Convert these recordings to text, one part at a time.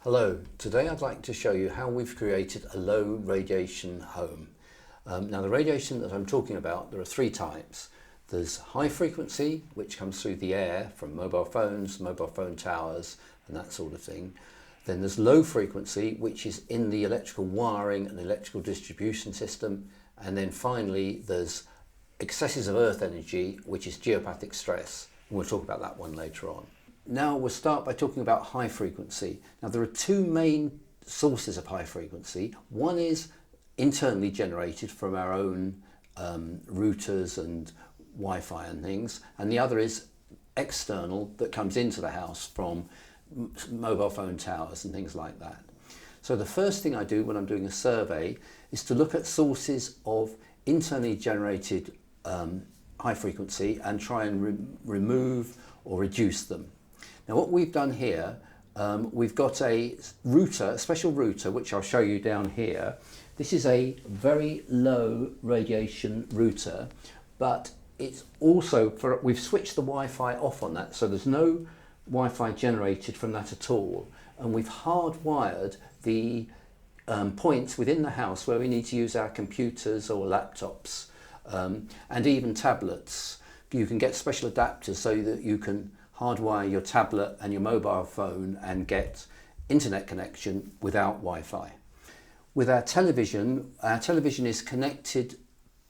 Hello, today I'd like to show you how we've created a low radiation home. Now the radiation that I'm talking about, there are three types. There's high frequency, which comes through the air from mobile phones, mobile phone towers and that sort of thing. Then there's low frequency, which is in the electrical wiring and electrical distribution system. And then finally there's excesses of earth energy, which is geopathic stress. And we'll talk about that one later on. Now we'll start by talking about high frequency. Now there are two main sources of high frequency. One is internally generated from our own routers and Wi-Fi and things, and the other is external that comes into the house from mobile phone towers and things like that. So the first thing I do when I'm doing a survey is to look at sources of internally generated high frequency and try and remove or reduce them. Now what we've done here, we've got a router, a special router, which I'll show you down here. This is a very low radiation router, but it's also, we've switched the Wi-Fi off on that, so there's no Wi-Fi generated from that at all. And we've hardwired the points within the house where we need to use our computers or laptops and even tablets. You can get special adapters so that you can hardwire your tablet and your mobile phone and get internet connection without Wi-Fi. With our television is connected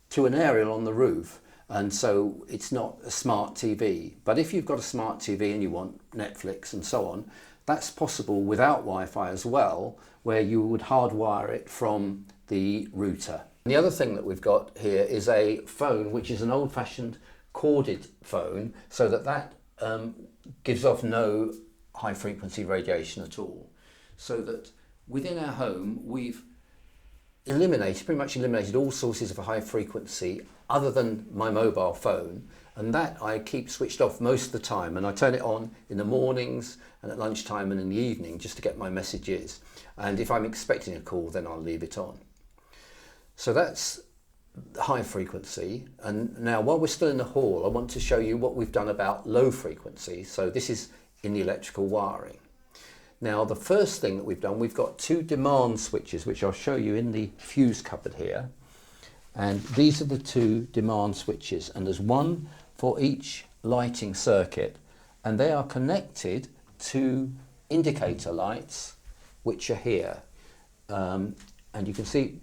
to an aerial on the roof, and so it's not a smart TV. But if you've got a smart TV and you want Netflix and so on, that's possible without Wi-Fi as well, where you would hardwire it from the router. And the other thing that we've got here is a phone, which is an old-fashioned corded phone, so that gives off no high frequency radiation at all. So that within our home we've pretty much eliminated all sources of high frequency other than my mobile phone, and that I keep switched off most of the time, and I turn it on in the mornings and at lunchtime and in the evening just to get my messages, and if I'm expecting a call then I'll leave it on. So that's high frequency. And now while we're still in the hall, I want to show you what we've done about low frequency. So this is in the electrical wiring. Now the first thing that we've done, we've got two demand switches, which I'll show you in the fuse cupboard here. And these are the two demand switches, and there's one for each lighting circuit, and they are connected to indicator lights which are here. And you can see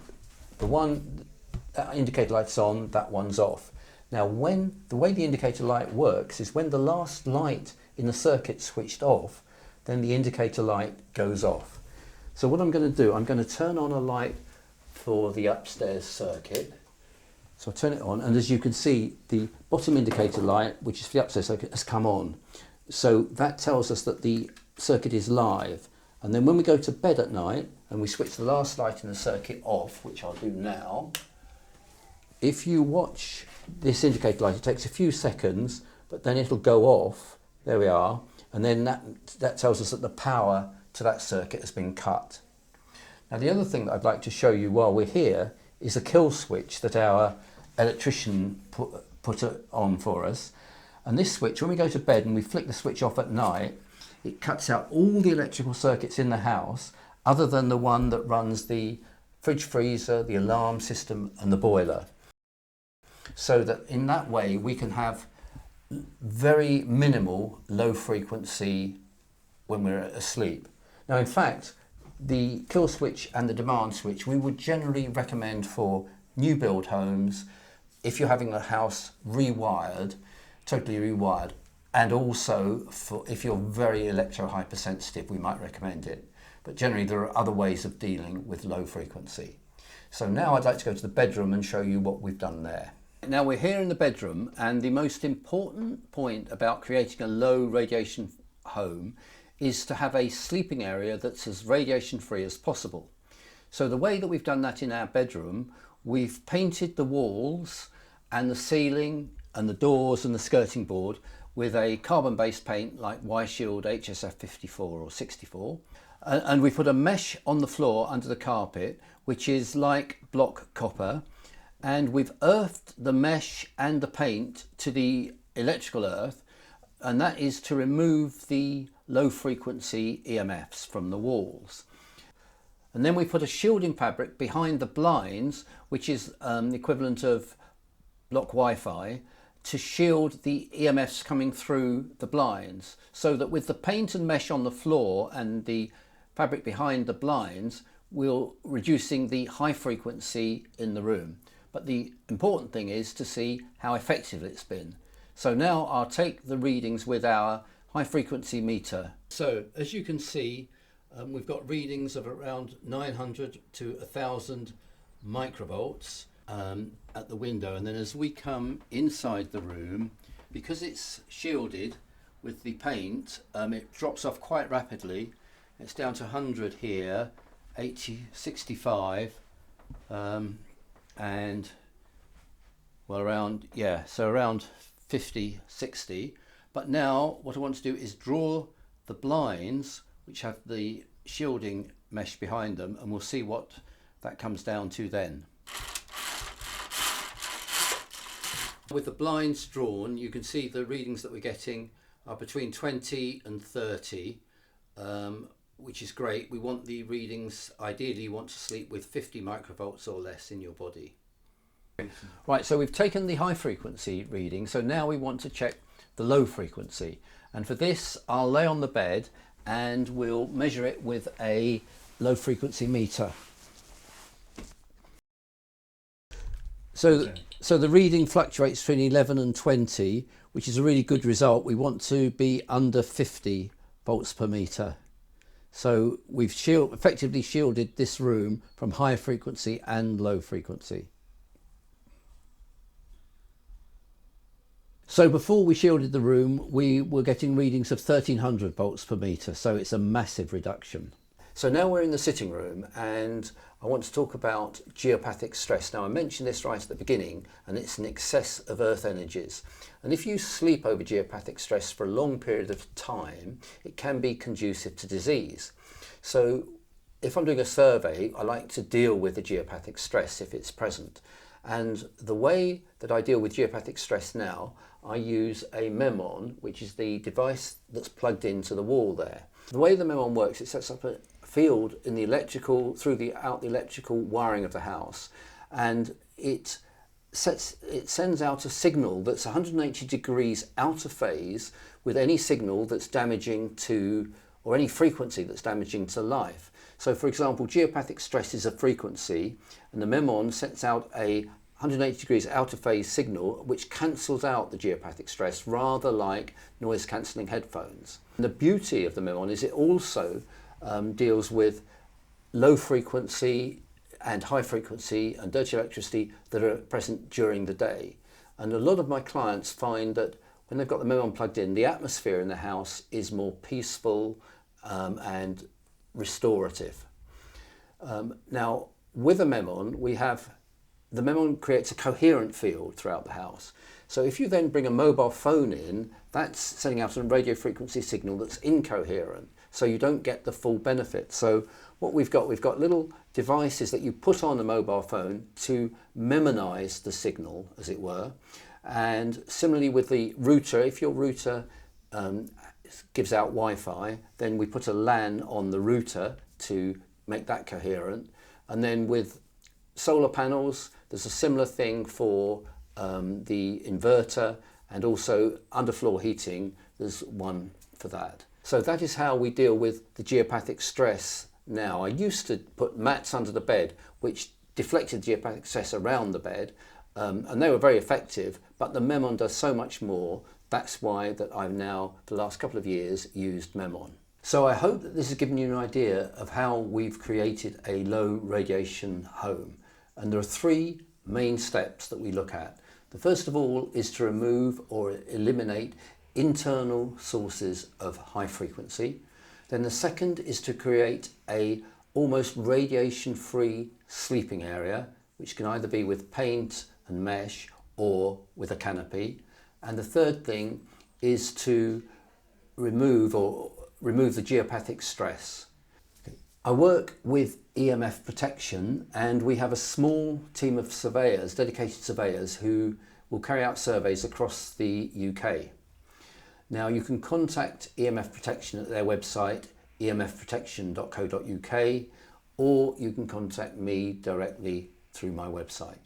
the one that indicator light's on, that one's off. Now the way the indicator light works is when the last light in the circuit switched off, then the indicator light goes off. So what I'm going to do, I'm going to turn on a light for the upstairs circuit. So I turn it on, and as you can see, the bottom indicator light, which is for the upstairs circuit, has come on. So that tells us that the circuit is live. And then when we go to bed at night and we switch the last light in the circuit off, which I'll do now, if you watch this indicator light, it takes a few seconds, but then it'll go off. There we are. And then that tells us that the power to that circuit has been cut. Now the other thing that I'd like to show you while we're here is a kill switch that our electrician put on for us. And this switch, when we go to bed and we flick the switch off at night, it cuts out all the electrical circuits in the house other than the one that runs the fridge freezer, the alarm system and the boiler. So that in that way we can have very minimal low frequency when we're asleep. Now in fact, the kill switch and the demand switch we would generally recommend for new build homes if you're having a house rewired, totally rewired, and also for if you're very electro hypersensitive, we might recommend it. But generally there are other ways of dealing with low frequency. So now I'd like to go to the bedroom and show you what we've done there. Now we're here in the bedroom, and the most important point about creating a low radiation home is to have a sleeping area that's as radiation free as possible. So the way that we've done that in our bedroom, we've painted the walls and the ceiling and the doors and the skirting board with a carbon-based paint like Y-Shield HSF 54 or 64. And we put a mesh on the floor under the carpet, which is like block copper. And we've earthed the mesh and the paint to the electrical earth, and that is to remove the low frequency EMFs from the walls. And then we put a shielding fabric behind the blinds, which is the equivalent of block Wi-Fi, to shield the EMFs coming through the blinds, so that with the paint and mesh on the floor and the fabric behind the blinds, we're reducing the high frequency in the room. But the important thing is to see how effective it's been. So now I'll take the readings with our high frequency meter. So as you can see, we've got readings of around 900 to 1000 microvolts at the window, and then as we come inside the room, because it's shielded with the paint, it drops off quite rapidly. It's down to 100 here, 80, 65, and well, around, yeah, so around 50, 60. But now what I want to do is draw the blinds, which have the shielding mesh behind them, and we'll see what that comes down to then. With the blinds drawn, you can see the readings that we're getting are between 20 and 30, which is great. We want the readings, ideally you want to sleep with 50 microvolts or less in your body. Right, so we've taken the high frequency reading, so now we want to check the low frequency. And for this, I'll lay on the bed and we'll measure it with a low frequency meter. So the reading fluctuates between 11 and 20, which is a really good result. We want to be under 50 volts per meter. So we've effectively shielded this room from high frequency and low frequency. So before we shielded the room, we were getting readings of 1300 volts per meter. So it's a massive reduction. So now we're in the sitting room and I want to talk about geopathic stress. Now I mentioned this right at the beginning, and it's an excess of earth energies. And if you sleep over geopathic stress for a long period of time, it can be conducive to disease. So if I'm doing a survey, I like to deal with the geopathic stress if it's present. And the way that I deal with geopathic stress now, I use a Memon, which is the device that's plugged into the wall there. The way the Memon works, it sets up a field in the electrical, out the electrical wiring of the house, and it sends out a signal that's 180 degrees out of phase with any signal that's damaging to, or any frequency that's damaging to life. So for example, geopathic stress is a frequency, and the Memon sets out a 180 degrees out of phase signal which cancels out the geopathic stress, rather like noise cancelling headphones. And the beauty of the Memon is it also deals with low frequency and high frequency and dirty electricity that are present during the day. And a lot of my clients find that when they've got the Memon plugged in, the atmosphere in the house is more peaceful and restorative. Now with a Memon, the Memon creates a coherent field throughout the house. So if you then bring a mobile phone in, that's sending out a radio frequency signal that's incoherent, so you don't get the full benefit. So what we've got little devices that you put on a mobile phone to memonize the signal, as it were. And similarly with the router, if your router gives out Wi-Fi, then we put a LAN on the router to make that coherent. And then with solar panels, there's a similar thing for the inverter, and also underfloor heating, there's one for that. So that is how we deal with the geopathic stress now. I used to put mats under the bed which deflected geopathic stress around the bed, and they were very effective, but the Memon does so much more. That's why that I've now, for the last couple of years, used Memon. So I hope that this has given you an idea of how we've created a low radiation home. And there are three main steps that we look at. The first of all is to remove or eliminate internal sources of high frequency. Then the second is to create a almost radiation-free sleeping area, which can either be with paint and mesh or with a canopy. And the third thing is to remove the geopathic stress. I work with EMF protection, and we have a small team of surveyors, dedicated surveyors, who will carry out surveys across the UK. Now you can contact EMF Protection at their website, emfprotection.co.uk, or you can contact me directly through my website.